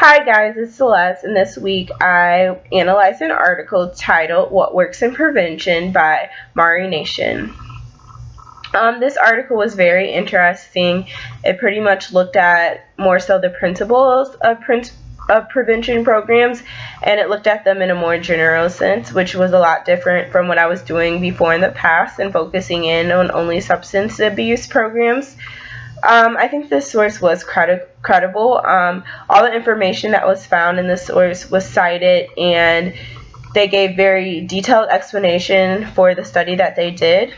Hi guys, it's Celeste, and this week I analyzed an article titled What Works in Prevention by Mari Nation. This article was very interesting. It pretty much looked at more so the principles of prevention programs, and it looked at them in a more general sense, which was a lot different from what I was doing before in the past and focusing in on only substance abuse programs. I think this source was credible. All the information that was found in the source was cited, and they gave very detailed explanation for the study that they did.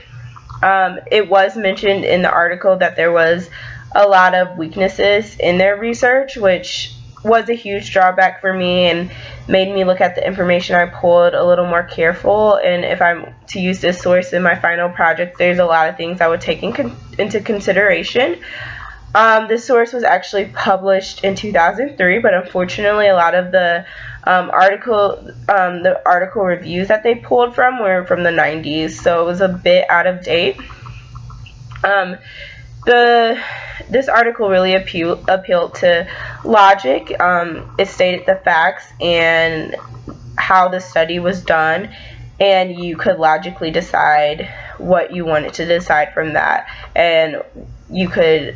It was mentioned in the article that there was a lot of weaknesses in their research, which was a huge drawback for me and made me look at the information I pulled a little more careful. And if I'm to use this source in my final project, there's a lot of things I would take into consideration. This source was actually published in 2003, but unfortunately a lot of the article reviews that they pulled from were from the 90s, so it was a bit out of date. This article really appealed to logic. It stated the facts and how the study was done, and you could logically decide what you wanted to decide from that, and you could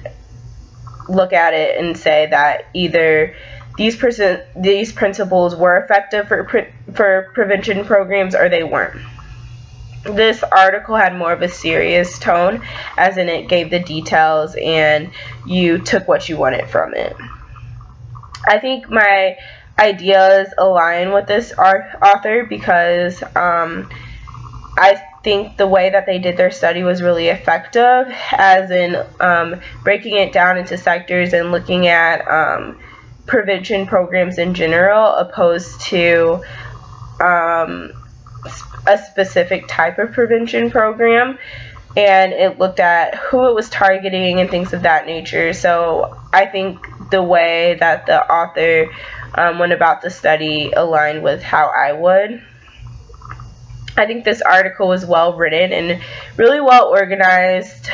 look at it and say that either these principles were effective for prevention programs or they weren't. This article had more of a serious tone, as in it gave the details and you took what you wanted from it. I think my ideas align with this author because I think the way that they did their study was really effective, as in breaking it down into sectors and looking at prevention programs in general opposed to a specific type of prevention program, and it looked at who it was targeting and things of that nature. So I think the way that the author went about the study aligned with how I would. I think this article was well written and really well organized.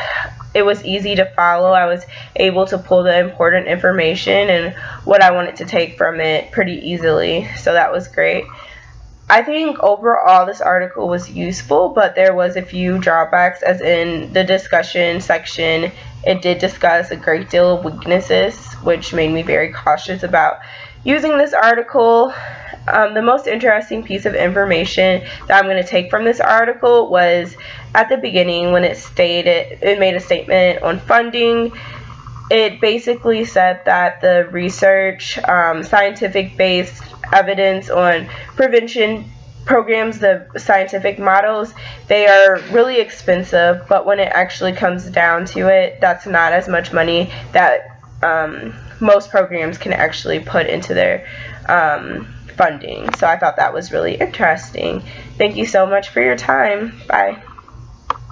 It was easy to follow. I was able to pull the important information and what I wanted to take from it pretty easily, so that was great. I think overall this article was useful, but there was a few drawbacks, as in the discussion section. It did discuss a great deal of weaknesses, which made me very cautious about using this article. The most interesting piece of information that I'm going to take from this article was at the beginning when it made a statement on funding. It basically said that the research, scientific-based evidence on prevention programs, the scientific models, they are really expensive, but when it actually comes down to it, that's not as much money that most programs can actually put into their funding. So I thought that was really interesting. Thank you so much for your time. Bye.